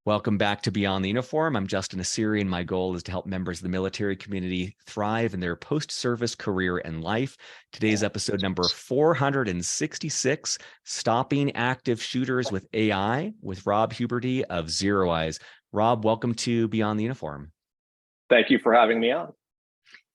Welcome back to Beyond the Uniform. I'm Justin Assyri, and my goal is to help members of the military community thrive in their post-service career and life. Today's episode number 466, Stopping Active Shooters with AI, with Rob Huberty of ZeroEyes. Rob, welcome to Beyond the Uniform. Thank you for having me on.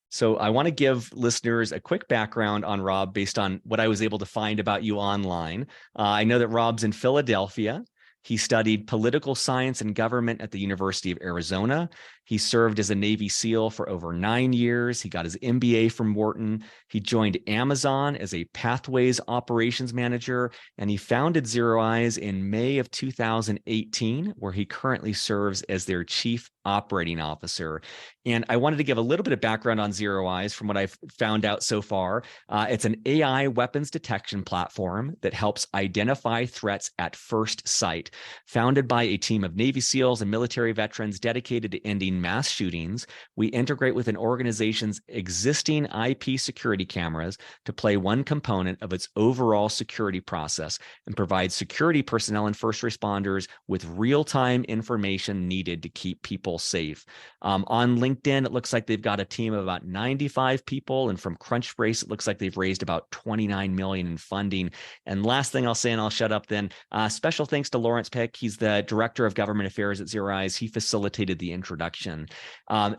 So I want to give listeners a quick background on Rob based on what I was able to find about you online. I know that Rob's in Philadelphia. He studied political science and government at the University of Arizona. He served as a Navy SEAL for over 9 years. He got his MBA from Wharton. He joined Amazon as a Pathways operations manager, and he founded ZeroEyes in May of 2018, where he currently serves as their chief operating officer. And I wanted to give a little bit of background on ZeroEyes from what I've found out so far. It's an AI weapons detection platform that helps identify threats at first sight. Founded by a team of Navy SEALs and military veterans dedicated to ending mass shootings, we integrate with an organization's existing IP security cameras to play one component of its overall security process and provide security personnel and first responders with real-time information needed to keep people safe. On LinkedIn, it looks like they've got a team of about 95 people, and from Crunchbase, it looks like they've raised about $29 million in funding. And last thing I'll say, and I'll shut up then, special thanks to Lawrence Peck. He's the Director of Government Affairs at ZeroEyes. He facilitated the introduction.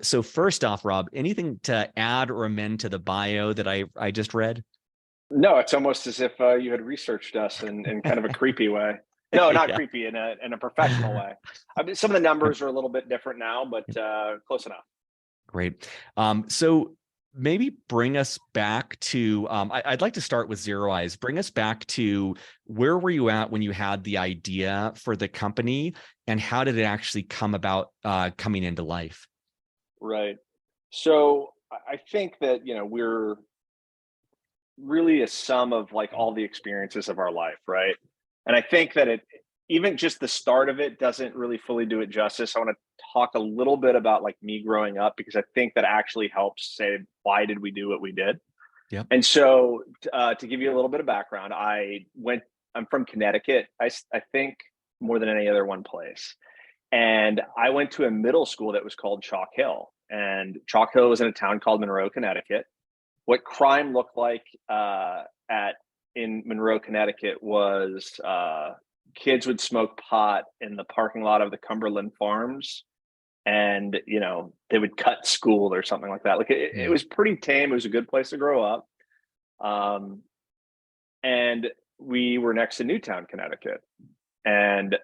So first off, Rob, anything to add or amend to the bio that I just read? No, it's almost as if you had researched us in kind of a creepy way. No, not Yeah. creepy, in a professional way. I mean, some of the numbers are a little bit different now, but close enough. Great. So maybe bring us back to, I'd like to start with ZeroEyes. Bring us back to where were you at when you had the idea for the company, and how did it actually come about coming into life? Right. So I think that, we're really a sum of like all the experiences of our life, right? And I think that even just the start of it doesn't really fully do it justice. I want to talk a little bit about like me growing up, because I think that actually helps say, why did we do what we did? Yep. And so to give you a little bit of background, I'm from Connecticut. I think more than any other one place. And I went to a middle school that was called Chalk Hill, and Chalk Hill was in a town called Monroe, Connecticut. What crime looked like in Monroe, Connecticut was kids would smoke pot in the parking lot of the Cumberland Farms, and they would cut school or something like that. Like it was pretty tame. It was a good place to grow up. And we were next to Newtown, Connecticut, and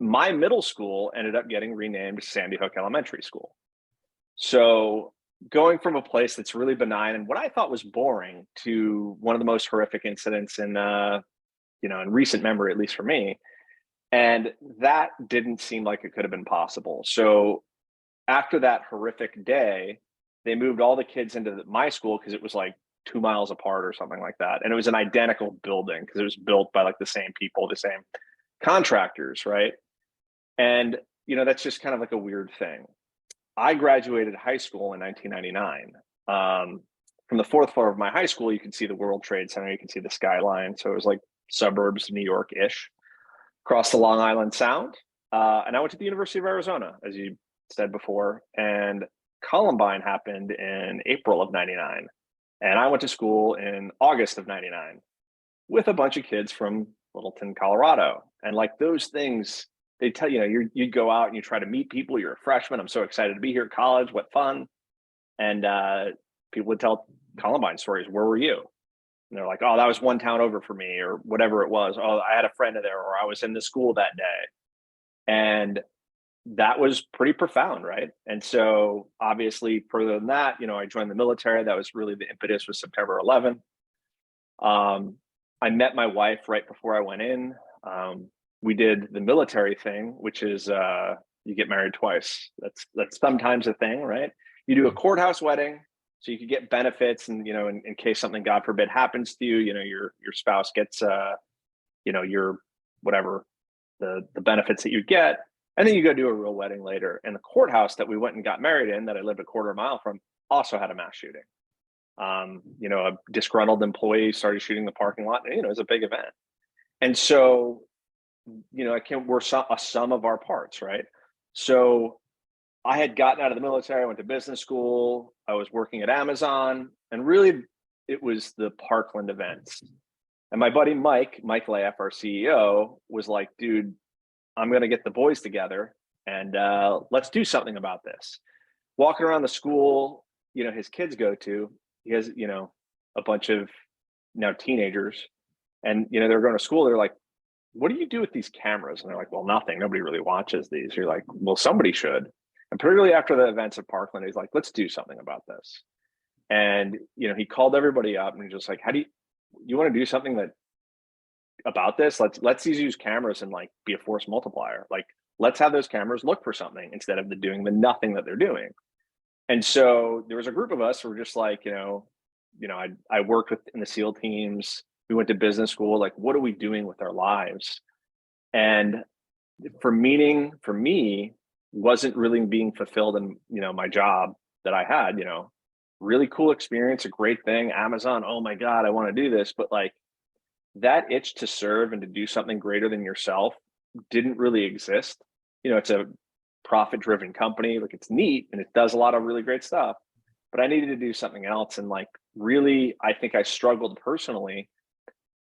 my middle school ended up getting renamed Sandy Hook Elementary School. So going from a place that's really benign and what I thought was boring to one of the most horrific incidents in recent memory, at least for me. And that didn't seem like it could have been possible. So after that horrific day, they moved all the kids into my school, because it was like 2 miles apart or something like that. And it was an identical building because it was built by like the same people, the same contractors, right? And, that's just kind of like a weird thing. I graduated high school in 1999. From the fourth floor of my high school, you could see the World Trade Center, you could see the skyline. So it was like suburbs of New York-ish, across the Long Island Sound. And I went to the University of Arizona, as you said before, and Columbine happened in April of 99. And I went to school in August of 99 with a bunch of kids from Littleton, Colorado. And like those things, they tell you'd go out and you try to meet people. You're a freshman. I'm so excited to be here at college. What fun. And people would tell Columbine stories. Where were you? And they're like, oh, that was one town over for me, or whatever it was. Oh, I had a friend there, or I was in the school that day. And that was pretty profound, right? And so obviously further than that, I joined the military. That was really the impetus, was September 11th. I met my wife right before I went in. We did the military thing, which is you get married twice. That's sometimes a thing, right? You do a courthouse wedding, so you could get benefits, and in case something, God forbid, happens to you, your spouse gets your whatever the benefits that you get, and then you go do a real wedding later. And the courthouse that we went and got married in, that I lived a quarter mile from, also had a mass shooting. A disgruntled employee started shooting the parking lot. And, it was a big event, and so we're a sum of our parts, right? So I had gotten out of the military, I went to business school, I was working at Amazon, and really it was the Parkland events. And my buddy Mike Laff, our CEO, was like, dude, I'm going to get the boys together and let's do something about this. Walking around the school, his kids go to, he has, a bunch of now teenagers, and, they're going to school. They're like, what do you do with these cameras? And they're like, well, nothing. Nobody really watches these. You're like, well, somebody should. And particularly after the events at Parkland, he's like, let's do something about this. And, he called everybody up and he's just like, how do you want to do something about this? Let's use cameras and like be a force multiplier. Like, let's have those cameras look for something instead of doing the nothing that they're doing. And so there was a group of us who were just like, I worked in the SEAL teams. We went to business school. Like, what are we doing with our lives? And for me, wasn't really being fulfilled in, my job that I had, really cool experience, a great thing. Amazon, oh my God, I want to do this. But like that itch to serve and to do something greater than yourself didn't really exist. It's a profit-driven company. Like, it's neat and it does a lot of really great stuff, but I needed to do something else. And like, really, I think I struggled personally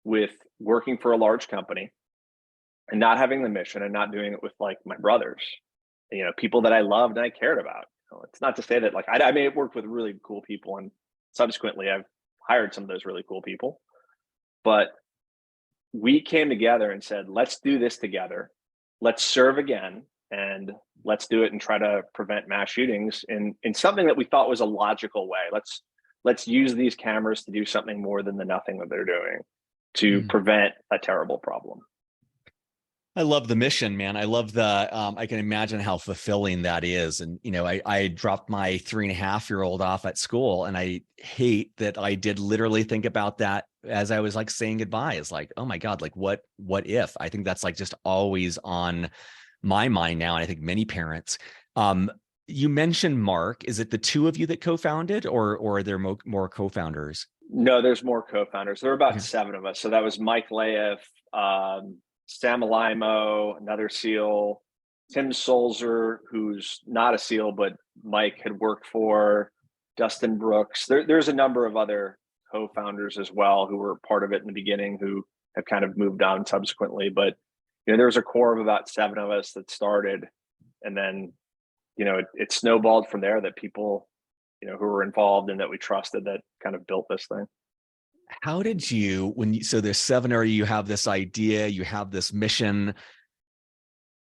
with working for a large company and not having the mission and not doing it with like my brothers, people that I loved and I cared about. It's not to say that like I may have worked with really cool people and subsequently I've hired some of those really cool people, but we came together and said, let's do this together. Let's serve again, and let's do it and try to prevent mass shootings in something that we thought was a logical way. Let's use these cameras to do something more than the nothing that they're doing to prevent a terrible problem. I love the mission, man. I love I can imagine how fulfilling that is. And, I dropped my 3.5-year-old off at school, and I hate that I did literally think about that as I was like saying goodbye. It's like, oh my God, like what if? I think that's like just always on my mind now. And I think many parents. You mentioned Mark. Is it the two of you that co-founded, or are there more co-founders? No, there's more co-founders. There were about 7 of us. So that was Mike Laff, Sam Alimo, another SEAL, Tim Solzer, who's not a SEAL, but Mike had worked for, Dustin Brooks. There's a number of other co-founders as well who were part of it in the beginning, who have kind of moved on subsequently. But, there was a core of about 7 of us that started, and then, it snowballed from there, that people, who were involved and that we trusted, that kind of built this thing. How did you, so there's 7 of you, have this idea, you have this mission.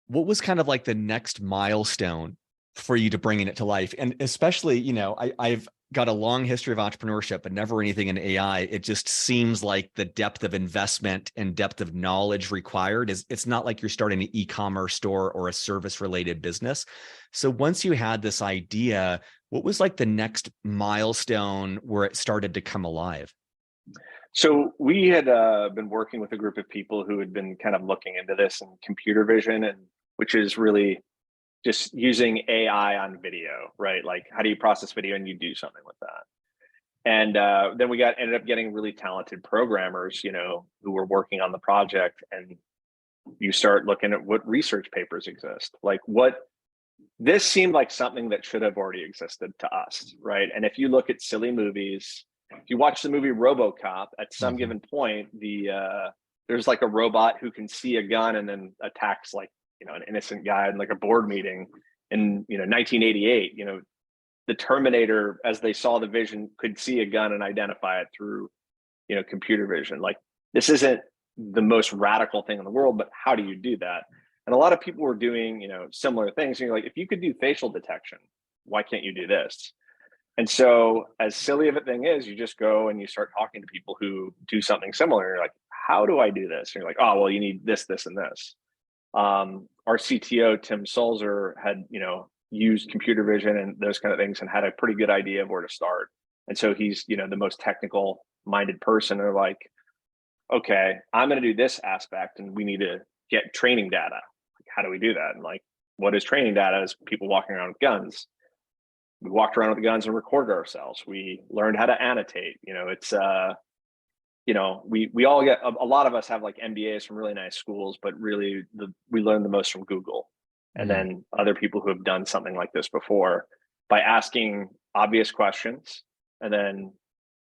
What was kind of like the next milestone for you to bringing it to life? And especially, I've got a long history of entrepreneurship, but never anything in AI. It just seems like the depth of investment and depth of knowledge required it's not like you're starting an e-commerce store or a service related business. So once you had this idea, what was like the next milestone where it started to come alive? So we had been working with a group of people who had been kind of looking into this and computer vision, and which is really just using AI on video, right? Like, how do you process video and you do something with that? And then we ended up getting really talented programmers, who were working on the project. And you start looking at what research papers exist. Like, this seemed like something that should have already existed to us, right? And if you look at silly movies, if you watch the movie RoboCop, at some given point, there's like a robot who can see a gun and then attacks like, an innocent guy in like a board meeting in, 1988. The Terminator, as they saw the vision, could see a gun and identify it through, computer vision. Like, this isn't the most radical thing in the world, but how do you do that? And a lot of people were doing, similar things. And you're like, if you could do facial detection, why can't you do this? And so, as silly of a thing is, you just go and you start talking to people who do something similar. You're like, how do I do this? And you're like, oh, well, you need this, this, and this. Our CTO, Tim Solzer, had, used computer vision and those kind of things and had a pretty good idea of where to start. And so he's, the most technical minded person. They're like, okay, I'm going to do this aspect and we need to get training data. Like, how do we do that? And like, what is training data? Is people walking around with guns. We walked around with guns and recorded ourselves. We learned how to annotate. It's we all get, a lot of us have like MBAs from really nice schools, but really we learn the most from Google. and then other people who have done something like this before, by asking obvious questions and then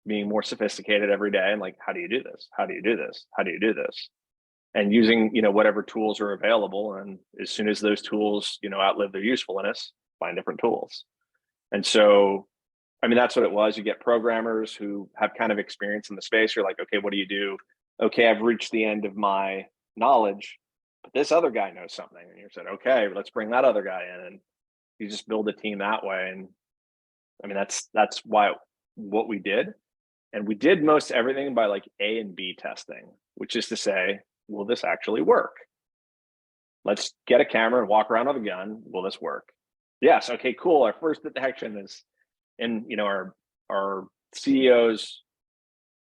being more sophisticated every day. And like, how do you do this? How do you do this? How do you do this? And using, whatever tools are available. And as soon as those tools, outlive their usefulness, find different tools. And so, I mean, that's what it was. You get programmers who have kind of experience in the space. You're like, okay, what do you do? Okay, I've reached the end of my knowledge, but this other guy knows something. And you said, okay, let's bring that other guy in. And you just build a team that way. And I mean, that's what we did. And we did most everything by like A and B testing, which is to say, will this actually work? Let's get a camera and walk around with a gun. Will this work? Yes. Okay, cool. Our first detection is in, our CEO's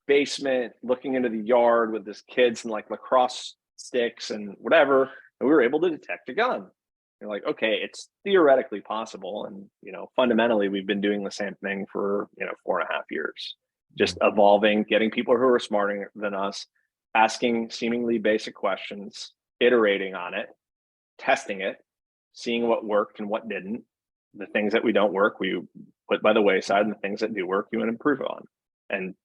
basement, looking into the yard with his kids and like lacrosse sticks and whatever. And we were able to detect a gun. You're like, okay, it's theoretically possible. And, fundamentally, we've been doing the same thing for, 4.5 years, just evolving, getting people who are smarter than us, asking seemingly basic questions, iterating on it, testing it, seeing what worked and what didn't. The things that we don't work, we put by the wayside, and the things that do work, you want to improve on, and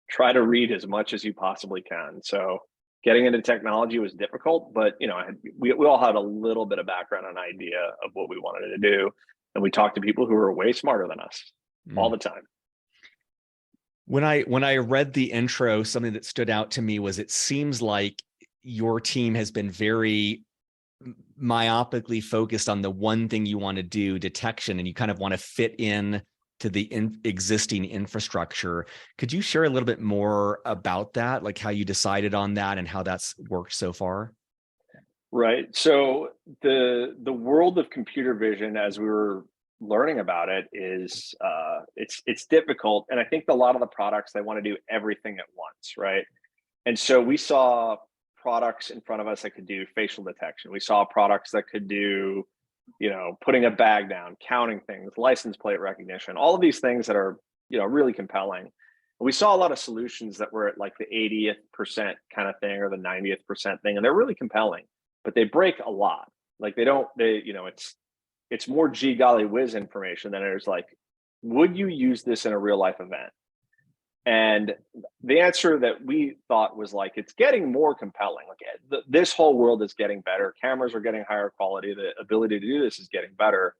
try to read as much as you possibly can. So getting into technology was difficult, but we all had a little bit of background and idea of what we wanted to do, and we talked to people who were way smarter than us all the time. When I read the intro, something that stood out to me was it seems like your team has been very myopically focused on the one thing you want to do, detection, and you kind of want to fit in to the existing infrastructure. Could you share a little bit more about that, like how you decided on that and how that's worked so far? Right. So the world of computer vision, as we were learning about it, is it's difficult. And I think a lot of the products, they want to do everything at once, right? And so we saw products in front of us that could do facial detection. We saw products that could do, putting a bag down, counting things, license plate recognition, all of these things that are, really compelling. We saw a lot of solutions that were at like the 80th percent kind of thing or the 90th percent thing, and they're really compelling, but they break a lot. Like it's more gee golly whiz information than it is like, would you use this in a real life event? And the answer that we thought was like, it's getting more compelling. Like this whole world is getting better. Cameras are getting higher quality. The ability to do this is getting better.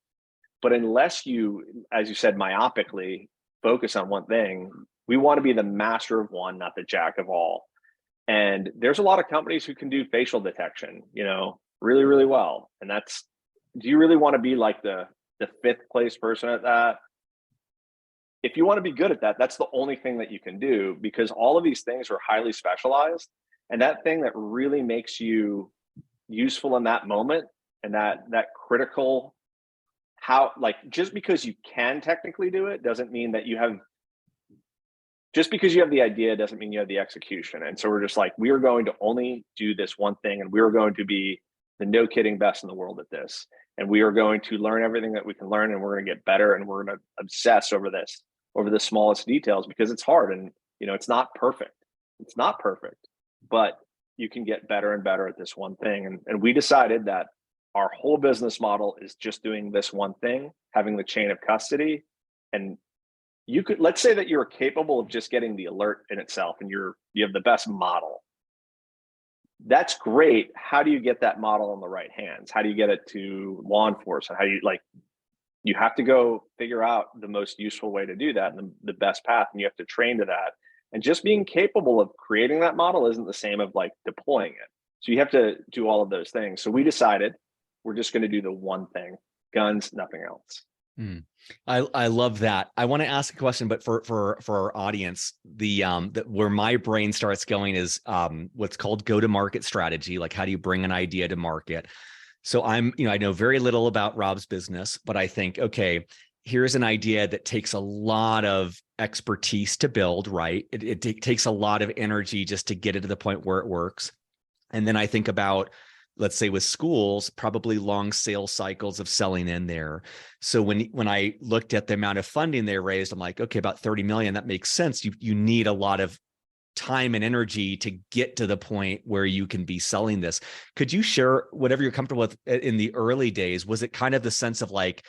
But unless you, as you said, myopically focus on one thing, we want to be the master of one, not the jack of all. And there's a lot of companies who can do facial detection, really, really well. And do you really want to be like the fifth place person at that? If you want to be good at that, that's the only thing that you can do, because all of these things are highly specialized. And that thing that really makes you useful in that moment, and that critical, just because you can technically do it doesn't mean that just because you have the idea doesn't mean you have the execution. And so we're just like, we are going to only do this one thing, and we are going to be the no kidding best in the world at this. And we are going to learn everything that we can learn, and we're going to get better, and we're going to obsess over the smallest details, because it's hard, and it's not perfect. It's not perfect, but you can get better and better at this one thing. And we decided that our whole business model is just doing this one thing, having the chain of custody. And let's say that you're capable of just getting the alert in itself, and you have the best model. That's great. How do you get that model in the right hands? How do you get it to law enforcement? How do you have to go figure out the most useful way to do that, and the best path, and you have to train to that. And just being capable of creating that model isn't the same of like deploying it. So you have to do all of those things. So we decided we're just going to do the one thing, guns, nothing else. I love that. I want to ask a question, but for our audience, where my brain starts going is what's called go-to-market strategy. Like, how do you bring an idea to market? So I know very little about Rob's business, but I think, okay, here's an idea that takes a lot of expertise to build, right? It takes a lot of energy just to get it to the point where it works. And then I think about, let's say with schools, probably long sales cycles of selling in there. So when I looked at the amount of funding they raised, I'm like, okay, about 30 million, that makes sense. You need a lot of time and energy to get to the point where you can be selling this. Could you share whatever you're comfortable with in the early days? Was it kind of the sense of like,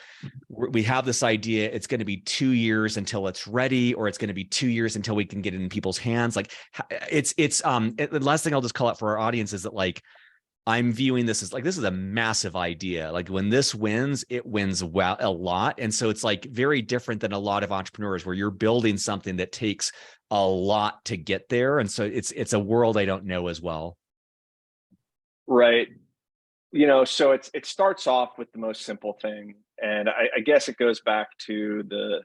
we have this idea, it's going to be 2 years until it's ready, or it's going to be 2 years until we can get it in people's hands? Like the last thing I'll just call out for our audience is that like, I'm viewing this as like, this is a massive idea. Like when this wins, it wins well a lot. And so it's like very different than a lot of entrepreneurs where you're building something that takes a lot to get there. And so it's a world I don't know as well. Right. So it starts off with the most simple thing. And I guess it goes back to the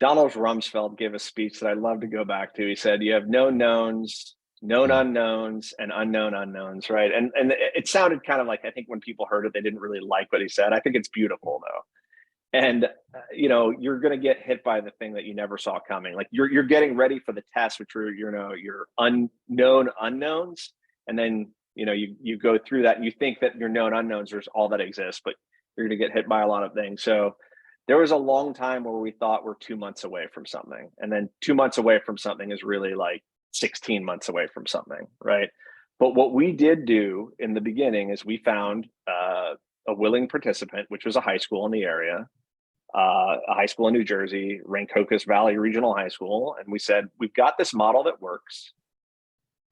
Donald Rumsfeld gave a speech that I love to go back to. He said, you have known knowns, known unknowns, and unknown unknowns, right? And it sounded kind of like, I think when people heard it, they didn't really like what he said. I think it's beautiful though. And you're going to get hit by the thing that you never saw coming. Like you're getting ready for the test, which are your unknown unknowns, and then you go through that and you think that your known unknowns are all that exists, but you're going to get hit by a lot of things. So there was a long time where we thought we're 2 months away from something, and then 2 months away from something is really like 16 months away from something, right? But what we did do in the beginning is we found a willing participant, which was a high school in the area, a high school in New Jersey, Rancocas Valley Regional High School. And we said, we've got this model that works.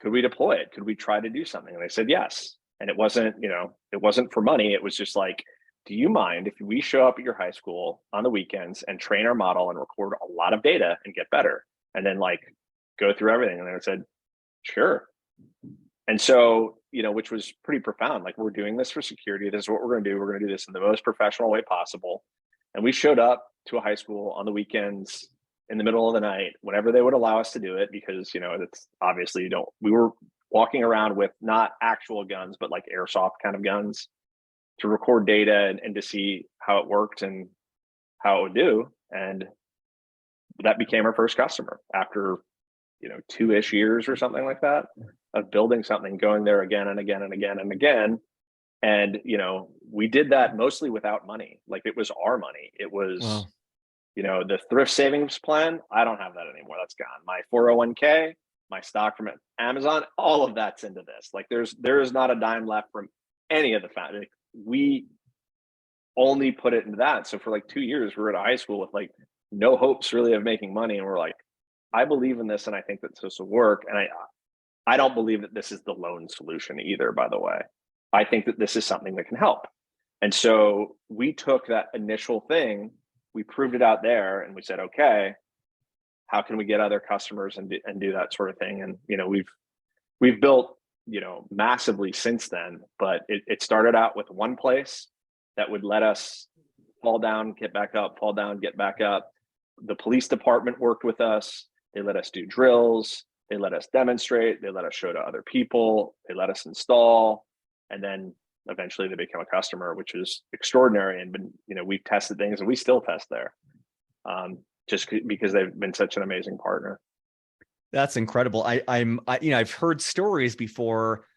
Could we deploy it? Could we try to do something? And they said, yes. And it wasn't for money. It was just like, do you mind if we show up at your high school on the weekends and train our model and record a lot of data and get better? And then like go through everything. And they said, sure. And so, which was pretty profound. Like, we're doing this for security. This is what we're going to do. We're going to do this in the most professional way possible. And we showed up to a high school on the weekends in the middle of the night, whenever they would allow us to do it, because, it's obviously we were walking around with not actual guns, but like airsoft kind of guns to record data and to see how it worked and how it would do. And that became our first customer after, 2-ish years or something like that of building something, going there again and again and again and again. And, we did that mostly without money. Like, it was our money. It was, Wow. The thrift savings plan. I don't have that anymore. That's gone. My 401k, my stock from Amazon, all of that's into this. Like, there is not a dime left from any of the family. We only put it into that. So for like 2 years, we were at a high school with like no hopes really of making money. And we're like, I believe in this and I think that this will work. And I don't believe that this is the lone solution either, by the way. I think that this is something that can help. And so we took that initial thing, we proved it out there, and we said, okay, how can we get other customers and do that sort of thing? And, we've built, massively since then, but it started out with one place that would let us fall down, get back up, fall down, get back up. The police department worked with us. They let us do drills. They let us demonstrate. They let us show to other people. They let us install. And then eventually they became a customer, which is extraordinary. And we've tested things and we still test there, just because they've been such an amazing partner. That's incredible. I've heard stories before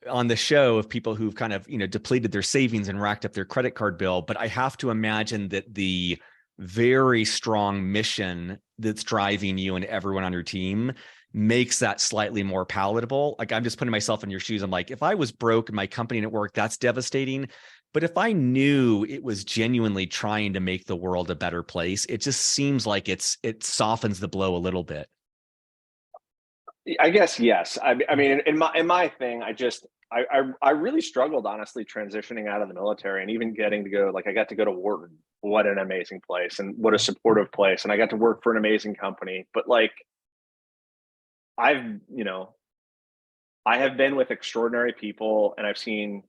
on the show of people who've kind of, depleted their savings and racked up their credit card bill. But I have to imagine that the very strong mission that's driving you and everyone on your team makes that slightly more palatable. Like, I'm just putting myself in your shoes. I'm like, if I was broke and my company didn't work, that's devastating. But if I knew it was genuinely trying to make the world a better place, it just seems like it softens the blow a little bit. I guess, yes. I mean, in my thing, I really struggled, honestly, transitioning out of the military and even getting to go, like, I got to go to Wharton. What an amazing place and what a supportive place. And I got to work for an amazing company. But like, I have been with extraordinary people and I've seen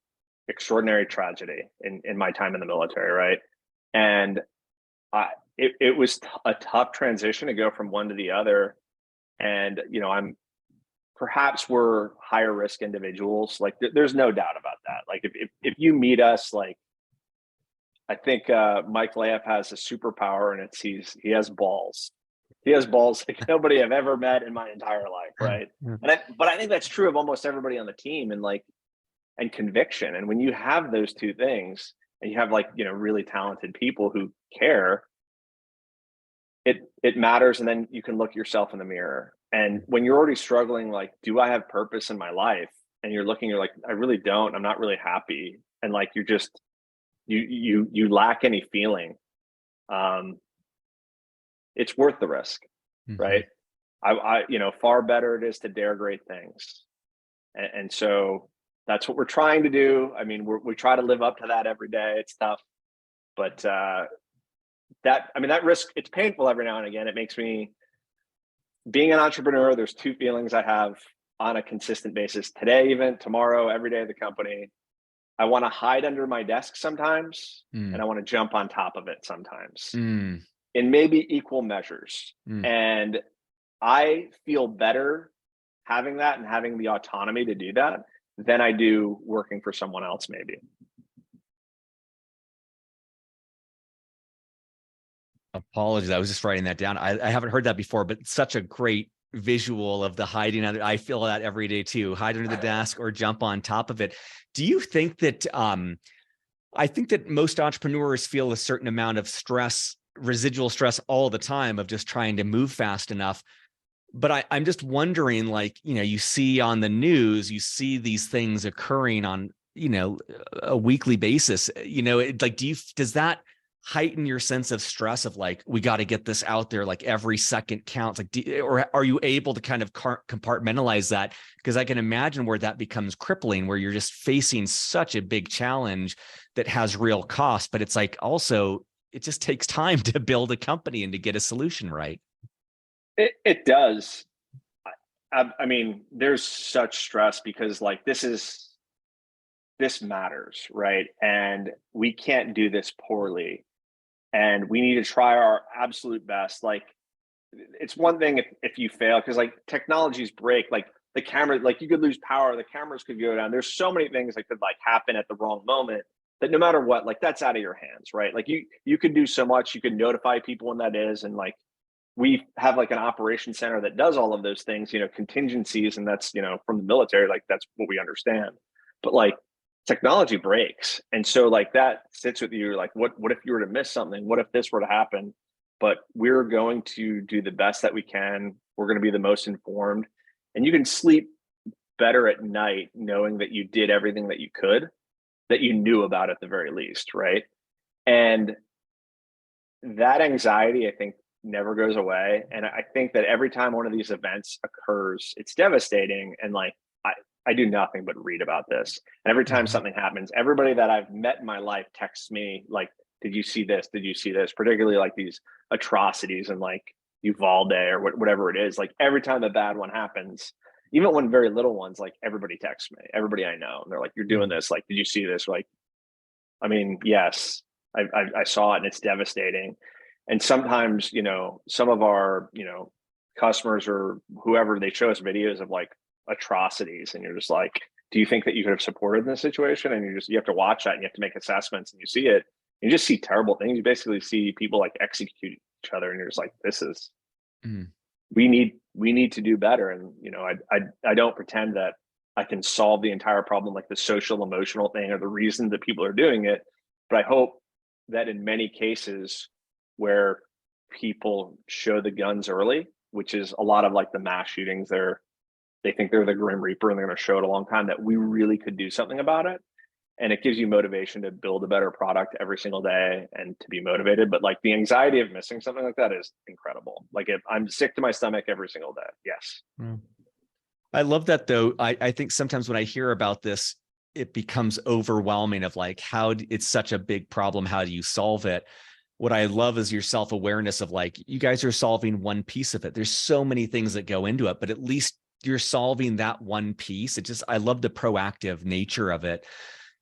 extraordinary tragedy in my time in the military, right? And it was a tough transition to go from one to the other. And, perhaps we're higher risk individuals. Like, there's no doubt about that. Like, if you meet us, like, I think Mike Laff has a superpower, and he has balls. He has balls like nobody I've ever met in my entire life, right? But I think that's true of almost everybody on the team, and conviction. And when you have those two things, and you have really talented people who care, it matters. And then you can look yourself in the mirror And when you're already struggling, like, do I have purpose in my life? And you're looking, you're like, I really don't. I'm not really happy. And like, you're just, you lack any feeling. It's worth the risk, right? Far better it is to dare great things. And so that's what we're trying to do. I mean, we try to live up to that every day. It's tough, but that risk, it's painful every now and again. It makes me, being an entrepreneur, there's two feelings I have on a consistent basis. Today, even tomorrow, every day of the company, I want to hide under my desk sometimes, and I want to jump on top of it sometimes, in maybe equal measures. And I feel better having that and having the autonomy to do that than I do working for someone else, maybe. Apologies, I was just writing that down. I haven't heard that before, but such a great visual of the hiding under. I feel that every day too. Hide under the desk or jump on top of it. Do you think that I think that most entrepreneurs feel a certain amount of stress, residual stress all the time of just trying to move fast enough. But I'm just wondering, like, you see on the news, you see these things occurring on, a weekly basis, does that heighten your sense of stress of like, we got to get this out there, like every second counts, like, or are you able to kind of compartmentalize that? Because I can imagine where that becomes crippling, where you're just facing such a big challenge that has real cost, but it's like, also, it just takes time to build a company and to get a solution right. It does. I mean, there's such stress because like, this matters, right? And we can't do this poorly. And we need to try our absolute best. Like, it's one thing if you fail, because like technologies break, like the camera, like you could lose power, the cameras could go down. There's so many things that could like happen at the wrong moment that no matter what, like that's out of your hands, right? Like you could do so much, you could notify people when that is. And like, we have like an operations center that does all of those things, contingencies. And that's, from the military, like that's what we understand. But like, technology breaks. And so like that sits with you, like, what if you were to miss something? What if this were to happen? But we're going to do the best that we can. We're going to be the most informed, and you can sleep better at night knowing that you did everything that you could, that you knew about at the very least, right? And that anxiety, I think, never goes away. And I think that every time one of these events occurs, it's devastating. And like, I do nothing but read about this. And every time something happens, everybody that I've met in my life texts me like, did you see this? Did you see this? Particularly like these atrocities and like Uvalde or whatever it is. Like every time a bad one happens, even when very little ones, like everybody texts me, everybody I know, and they're like, you're doing this. Like, did you see this? Like, I mean, yes, I saw it and it's devastating. And sometimes, some of our, customers or whoever, they show us videos of like atrocities, and you're just like, do you think that you could have supported in this situation? And you have to watch that, and you have to make assessments, and you see it, you just see terrible things. You basically see people like execute each other, and you're just like, this is, we need to do better. And, I don't pretend that I can solve the entire problem, like the social emotional thing or the reason that people are doing it. But I hope that in many cases where people show the guns early, which is a lot of like the mass shootings, they think they're the Grim Reaper and they're going to show it a long time, that we really could do something about it. And it gives you motivation to build a better product every single day and to be motivated. But like the anxiety of missing something like that is incredible. Like if I'm sick to my stomach every single day. Yes. I love that though. I think sometimes when I hear about this, it becomes overwhelming of like, how it's such a big problem. How do you solve it? What I love is your self-awareness of like, you guys are solving one piece of it. There's so many things that go into it, but at least you're solving that one piece. I love the proactive nature of it.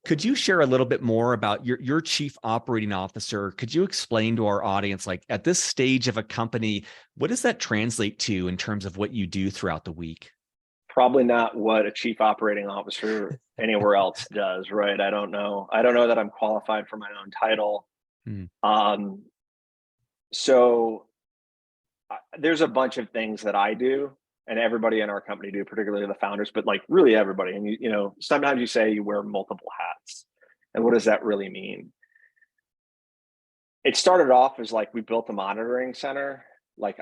Could you share a little bit more about your chief operating officer? Could you explain to our audience, like at this stage of a company, what does that translate to in terms of what you do throughout the week? Probably not what a chief operating officer anywhere else does, right? I don't know that I'm qualified for my own title. So there's a bunch of things that I do and everybody in our company do, particularly the founders, but like really everybody. And sometimes you say you wear multiple hats. And what does that really mean? It started off as like, we built a monitoring center like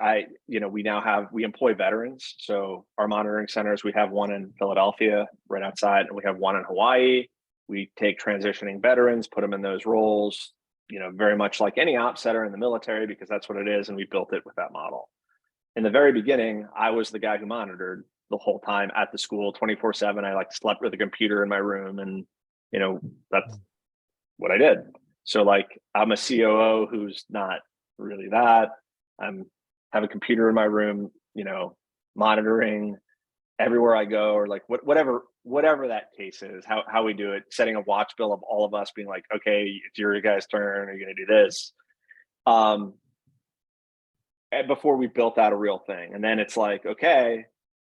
we employ veterans. So our monitoring centers, we have one in Philadelphia right outside, and we have one in Hawaii. We take transitioning veterans, put them in those roles, very much like any ops center in the military, because that's what it is. And we built it with that model. In the very beginning, I was the guy who monitored the whole time at the school 24/7. I slept with a computer in my room, and that's what I did. So I'm a COO who's not really that. I'm have a computer in my room, monitoring everywhere I go, or whatever that case is, how we do it, setting a watch bill of all of us being like, okay, it's your guys' turn. Are you going to do this? Before we built out a real thing. And then it's like, okay,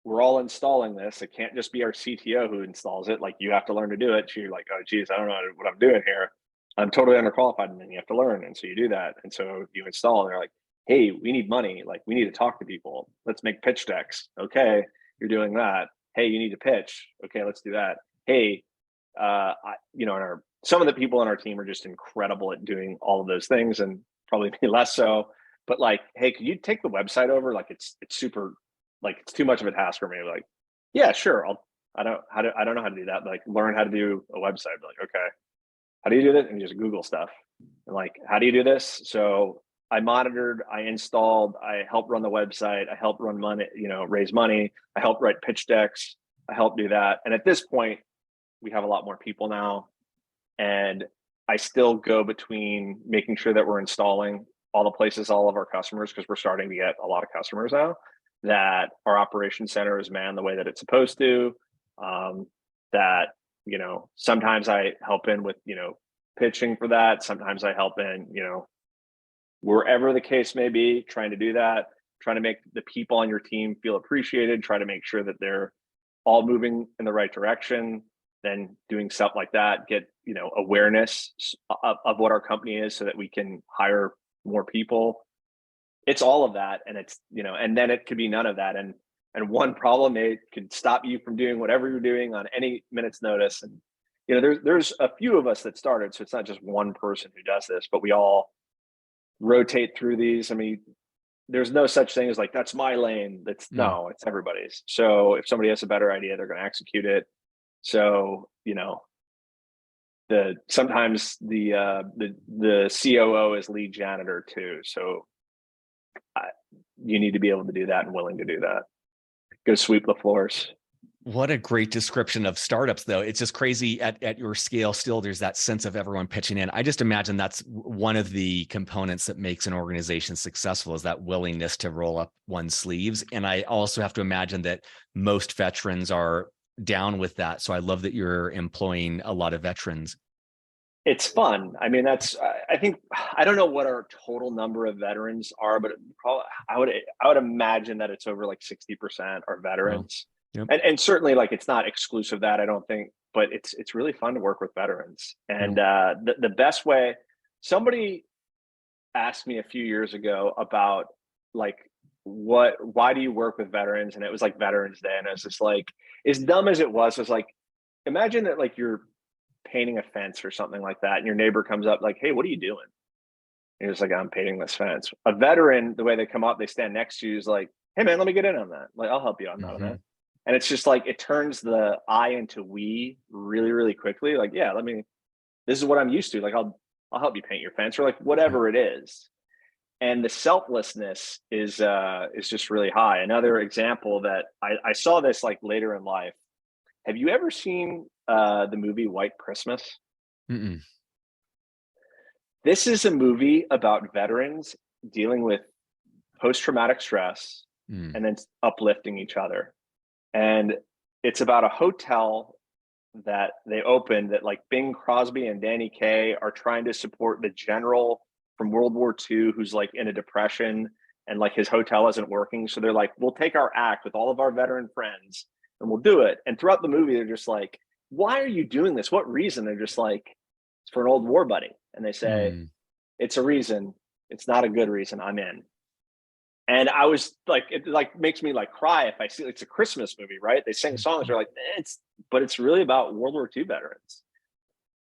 we're all installing this. It can't just be our CTO who installs it. You have to learn to do it. So you're like, oh, geez, I don't know what I'm doing here. I'm totally underqualified. And then you have to learn. And so you do that. And so you install, and they're like, hey, we need money. We need to talk to people. Let's make pitch decks. Okay, you're doing that. Hey, you need to pitch. Okay, let's do that. Hey, some of the people on our team are just incredible at doing all of those things, and probably me less so. But hey, could you take the website over? It's super, it's too much of a task for me. Yeah, sure. I don't know how to do that. Learn how to do a website. Okay, how do you do that? And just Google stuff. And how do you do this? So I monitored, I installed, I helped run the website, I helped run money, raise money, I helped write pitch decks, I helped do that. And at this point, we have a lot more people now. And I still go between making sure that we're installing all the places, all of our customers, because we're starting to get a lot of customers now, that our operations center is manned the way that it's supposed to. That, sometimes I help in with, pitching for that. Sometimes I help in, wherever the case may be, trying to do that, trying to make the people on your team feel appreciated, try to make sure that they're all moving in the right direction, then doing stuff like that, get, awareness of what our company is so that we can hire more people. It's all of that. And it's, and then it could be none of that. And one problem, it could stop you from doing whatever you're doing on any minute's notice. And, there's a few of us that started, so it's not just one person who does this, but we all rotate through these. I mean, there's no such thing as that's my lane. No, it's everybody's. So if somebody has a better idea, they're going to execute it. So, sometimes the COO is lead janitor too. So you need to be able to do that and willing to do that. Go sweep the floors. What a great description of startups, though. It's just crazy at your scale. Still, there's that sense of everyone pitching in. I just imagine that's one of the components that makes an organization successful, is that willingness to roll up one's sleeves. And I also have to imagine that most veterans are down with that. So I love that you're employing a lot of veterans. It's fun. I mean, I don't know what our total number of veterans are, but I would imagine that it's over 60% are veterans. Yep. And certainly it's not exclusive that, I don't think, but it's really fun to work with veterans. And the best way, somebody asked me a few years ago about why do you work with veterans? And it was Veterans Day. And I was just as dumb as it was imagine that you're painting a fence or something like that, and your neighbor comes up hey, what are you doing? And you're just I'm painting this fence. A veteran, the way they come up, they stand next to you, is hey man, let me get in on that. I'll help you on that. Mm-hmm. And it's just it turns the I into we really, really quickly. Yeah, this is what I'm used to. I'll help you paint your fence, or whatever it is. And the selflessness is just really high. Another example that I saw this later in life. Have you ever seen the movie White Christmas? Mm-mm. This is a movie about veterans dealing with post-traumatic stress and then uplifting each other. And it's about a hotel that they opened that Bing Crosby and Danny Kaye are trying to support the general from World War II who's in a depression, and his hotel isn't working. So they're we'll take our act with all of our veteran friends and we'll do it. And throughout the movie, they're just why are you doing this? What reason? They're just it's for an old war buddy. And they say, it's a reason. It's not a good reason. I'm in. And I was it makes me cry if I see it's a Christmas movie, right? They sing songs. They're but it's really about World War II veterans.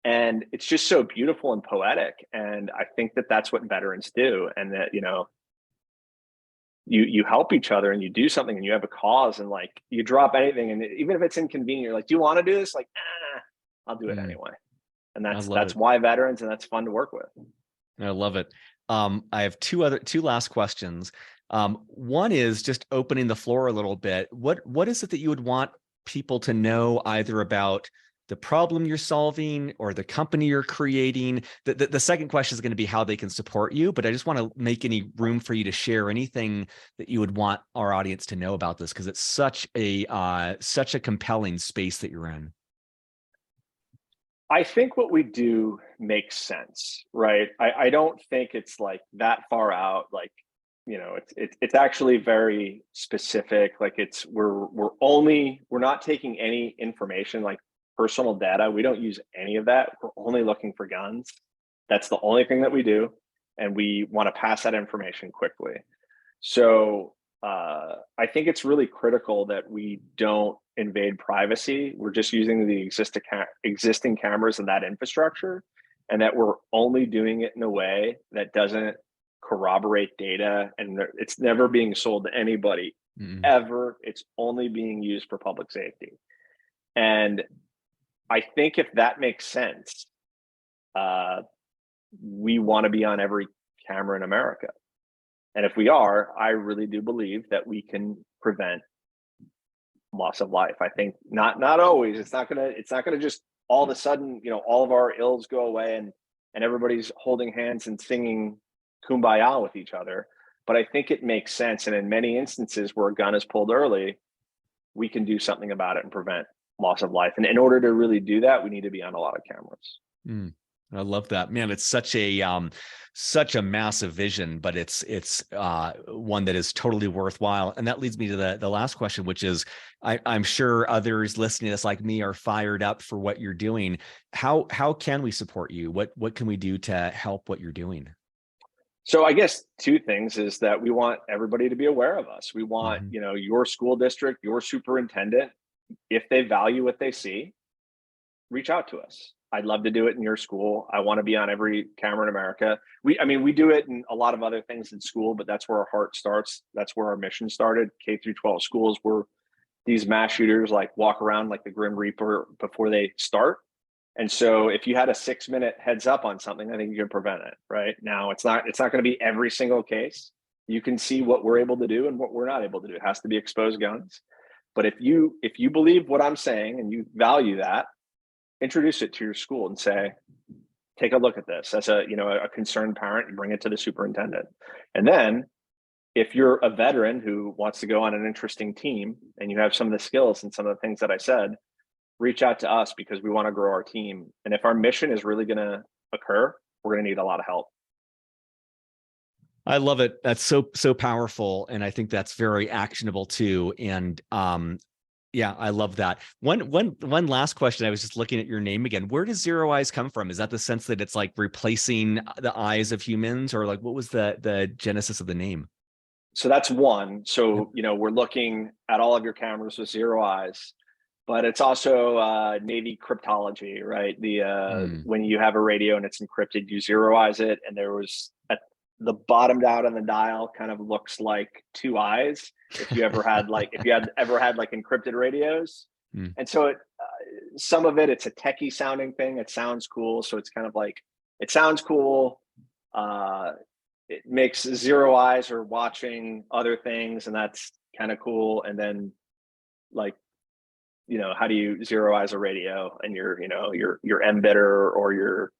And it's just so beautiful and poetic. And I think that that's what veterans do. And that, you help each other and you do something and you have a cause and like you drop anything. And even if it's inconvenient, you're like, do you want to do this? Like, I'll do it anyway. And that's why veterans, and that's fun to work with. I love it. I have two last questions. One is just opening the floor a little bit. What is it that you would want people to know either about the problem you're solving or the company you're creating? The second question is going to be how they can support you, but I just want to make any room for you to share anything that you would want our audience to know about this, because it's such a compelling space that you're in. I think what we do makes sense, right? I don't think it's like that far out. Like, you know, it's actually very specific. Like we're not taking any information like personal data. We don't use any of that. We're only looking for guns. That's the only thing that we do. And we want to pass that information quickly. So I think it's really critical that we don't invade privacy. We're just using the existing cameras and that infrastructure, and that we're only doing it in a way that doesn't corroborate data, and it's never being sold to anybody ever. It's only being used for public safety. And I think if that makes sense, we want to be on every camera in America. And if we are, I really do believe that we can prevent loss of life. I think not always. It's not gonna just all of a sudden, you know, all of our ills go away and everybody's holding hands and singing kumbaya with each other. But I think it makes sense. And in many instances where a gun is pulled early, we can do something about it and prevent loss of life. And in order to really do that, we need to be on a lot of cameras. I love that, man. It's such a massive vision, but it's one that is totally worthwhile. And that leads me to the last question, which is, I'm sure others listening to this like me are fired up for what you're doing. How can we support you? What can we do to help what you're doing? So I guess two things is that we want everybody to be aware of us. We want, you know, your school district, your superintendent, if they value what they see, reach out to us. I'd love to do it in your school. I want to be on every camera in America. We do it in a lot of other things in school, but that's where our heart starts. That's where our mission started. K through 12 schools where these mass shooters like walk around like the Grim Reaper before they start. And so if you had a 6-minute heads up on something, I think you can prevent it. Right now, it's not going to be every single case. You can see what we're able to do and what we're not able to do. It has to be exposed guns. But if you believe what I'm saying and you value that, introduce it to your school and say, take a look at this. As a concerned parent, you bring it to the superintendent. And then if you're a veteran who wants to go on an interesting team and you have some of the skills and some of the things that I said, reach out to us because we want to grow our team. And if our mission is really going to occur, we're going to need a lot of help. I love it. That's so powerful. And I think that's very actionable too. And yeah, I love that. One last question. I was just looking at your name again. Where does ZeroEyes come from? Is that the sense that it's like replacing the eyes of humans, or like what was the genesis of the name? So that's one. So, you know, we're looking at all of your cameras with ZeroEyes, but it's also Navy cryptology, right? When you have a radio and it's encrypted, you ZeroEyes it, and there was the bottomed out on the dial kind of looks like two eyes. If you ever had like encrypted radios. And so some of it's a techie sounding thing. It sounds cool. So it's kind of like, it sounds cool. It makes ZeroEyes or watching other things, and that's kind of cool. And then like, you know, how do you ZeroEyes a radio and your Embedder or your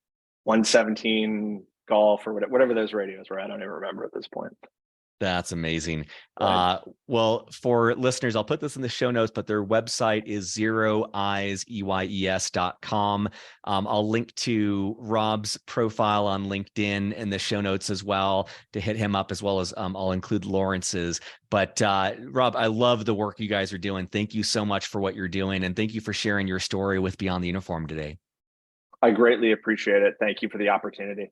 117 Golf or whatever those radios were. I don't even remember at this point. That's amazing. Right. Well, for listeners, I'll put this in the show notes, but their website is ZeroEyes.com. I'll link to Rob's profile on LinkedIn in the show notes as well to hit him up, as well as I'll include Lawrence's. But Rob, I love the work you guys are doing. Thank you so much for what you're doing. And thank you for sharing your story with Beyond the Uniform today. I greatly appreciate it. Thank you for the opportunity.